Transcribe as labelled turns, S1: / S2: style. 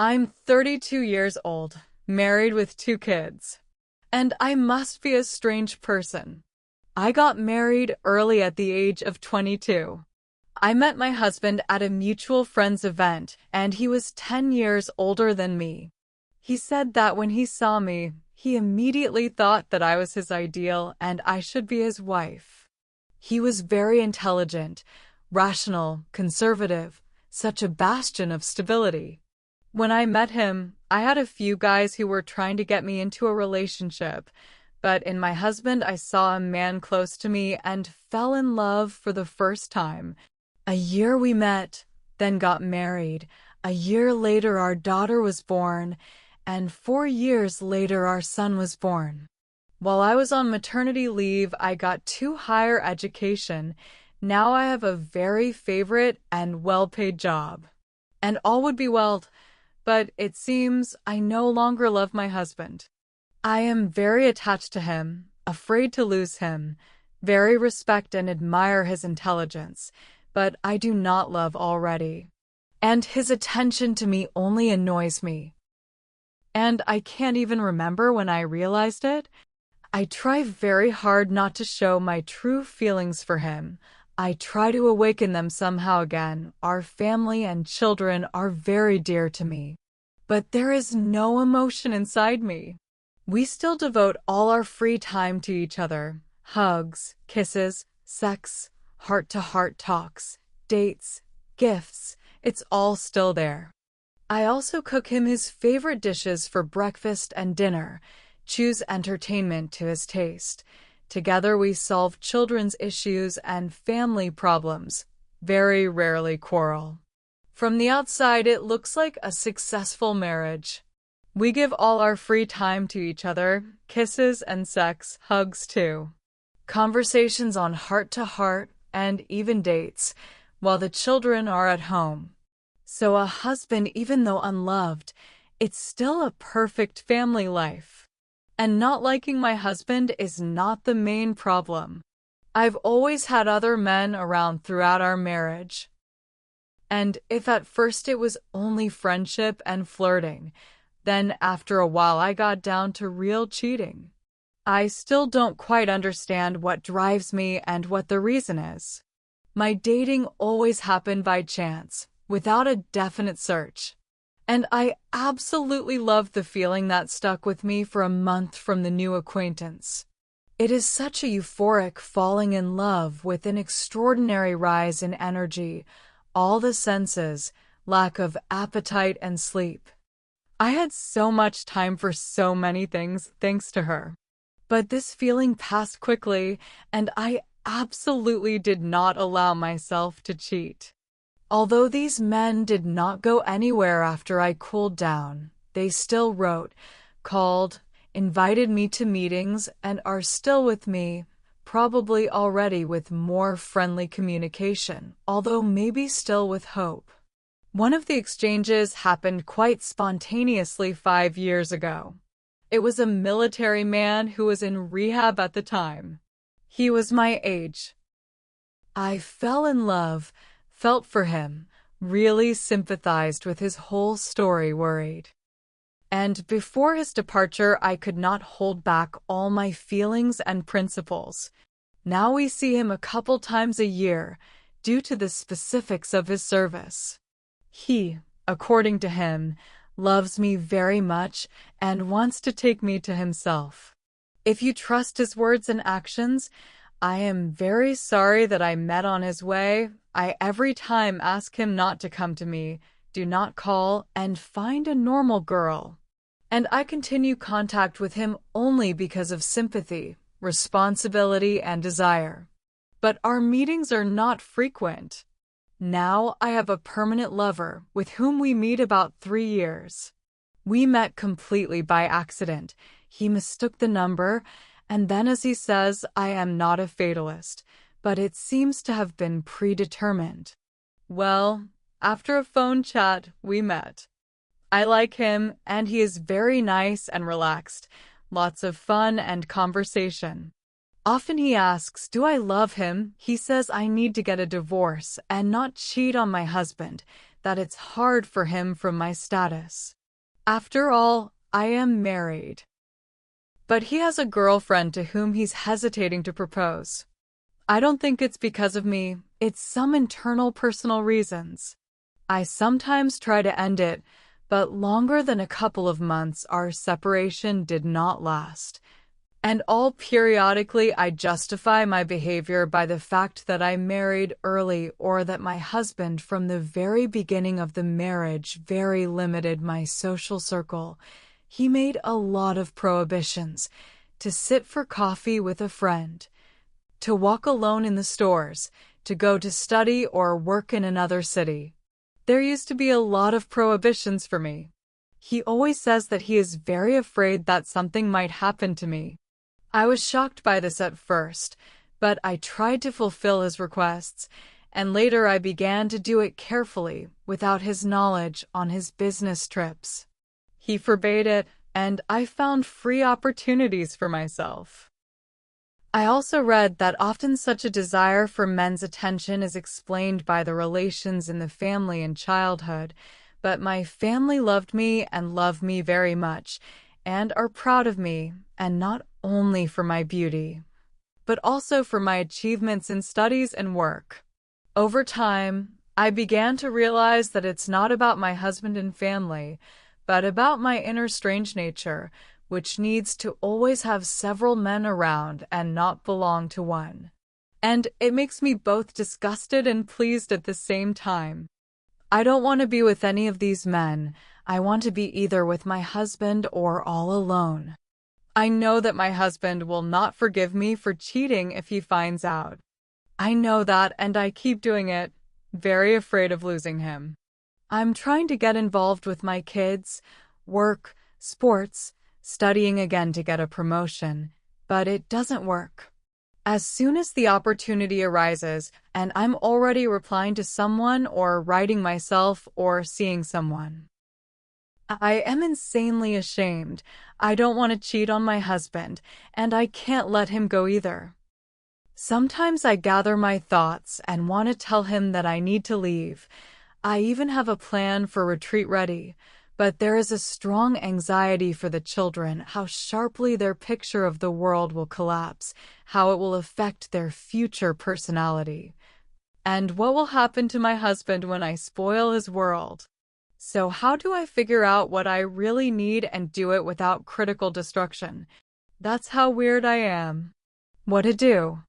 S1: I'm 32 years old, married with 2 kids. And I must be a strange person. I got married early at the age of 22. I met my husband at a mutual friend's event, and he was 10 years older than me. He said that when he saw me, he immediately thought that I was his ideal and I should be his wife. He was very intelligent, rational, conservative, such a bastion of stability. When I met him, I had a few guys who were trying to get me into a relationship, but in my husband I saw a man close to me and fell in love for the first time. A year we met, then got married. A year later our daughter was born, and 4 years later our son was born. While I was on maternity leave, I got 2 higher education. Now I have a very favorite and well-paid job. And all would be well, but it seems I no longer love my husband. I am very attached to him, afraid to lose him, very respect and admire his intelligence, but I do not love already. And his attention to me only annoys me. And I can't even remember when I realized it. I try very hard not to show my true feelings for him. I try to awaken them somehow again. Our family and children are very dear to me. But there is no emotion inside me. We still devote all our free time to each other. Hugs, kisses, sex, heart-to-heart talks, dates, gifts. It's all still there. I also cook him his favorite dishes for breakfast and dinner, choose entertainment to his taste. Together we solve children's issues and family problems, very rarely quarrel. From the outside, it looks like a successful marriage. We give all our free time to each other, kisses and sex, hugs too. Conversations on heart-to-heart and even dates, while the children are at home. So a husband, even though unloved, it's still a perfect family life. And not liking my husband is not the main problem. I've always had other men around throughout our marriage. And if at first it was only friendship and flirting, then after a while I got down to real cheating. I still don't quite understand what drives me and what the reason is. My dating always happened by chance, without a definite search. And I absolutely loved the feeling that stuck with me for a month from the new acquaintance. It is such a euphoric falling in love with an extraordinary rise in energy, all the senses, lack of appetite and sleep. I had so much time for so many things thanks to her. But this feeling passed quickly, and I absolutely did not allow myself to cheat. Although these men did not go anywhere after I cooled down, they still wrote, called, invited me to meetings, and are still with me, probably already with more friendly communication, although maybe still with hope. One of the exchanges happened quite spontaneously 5 years ago. It was a military man who was in rehab at the time. He was my age. I fell in love, felt for him, really sympathized with his whole story, worried. And before his departure, I could not hold back all my feelings and principles. Now we see him a couple times a year, due to the specifics of his service. He, according to him, loves me very much and wants to take me to himself. If you trust his words and actions, I am very sorry that I met on his way. I every time ask him not to come to me, do not call, and find a normal girl. And I continue contact with him only because of sympathy, responsibility, and desire. But our meetings are not frequent. Now I have a permanent lover with whom we meet about 3 years. We met completely by accident. He mistook the number, and then, as he says, I am not a fatalist, but it seems to have been predetermined. Well, after a phone chat, we met. I like him, and he is very nice and relaxed, lots of fun and conversation. Often he asks, do I love him? He says I need to get a divorce and not cheat on my husband, that it's hard for him from my status. After all, I am married. But he has a girlfriend to whom he's hesitating to propose. I don't think it's because of me, it's some internal personal reasons. I sometimes try to end it, but longer than a couple of months our separation did not last. And all periodically I justify my behavior by the fact that I married early or that my husband from the very beginning of the marriage very limited my social circle. He made a lot of prohibitions: to sit for coffee with a friend, to walk alone in the stores, to go to study or work in another city. There used to be a lot of prohibitions for me. He always says that he is very afraid that something might happen to me. I was shocked by this at first, but I tried to fulfill his requests, and later I began to do it carefully, without his knowledge, on his business trips. He forbade it, and I found free opportunities for myself. I also read that often such a desire for men's attention is explained by the relations in the family in childhood, but my family loved me and love me very much, and are proud of me, and not only for my beauty, but also for my achievements in studies and work. Over time, I began to realize that it's not about my husband and family, but about my inner strange nature, which needs to always have several men around and not belong to one. And it makes me both disgusted and pleased at the same time. I don't want to be with any of these men. I want to be either with my husband or all alone. I know that my husband will not forgive me for cheating if he finds out. I know that, and I keep doing it, very afraid of losing him. I'm trying to get involved with my kids, work, sports, studying again to get a promotion, but it doesn't work. As soon as the opportunity arises, and I'm already replying to someone or writing myself or seeing someone. I am insanely ashamed. I don't want to cheat on my husband, and I can't let him go either. Sometimes I gather my thoughts and want to tell him that I need to leave. I even have a plan for retreat ready, but there is a strong anxiety for the children, how sharply their picture of the world will collapse, how it will affect their future personality. And what will happen to my husband when I spoil his world? So how do I figure out what I really need and do it without critical destruction? That's how weird I am. What to do?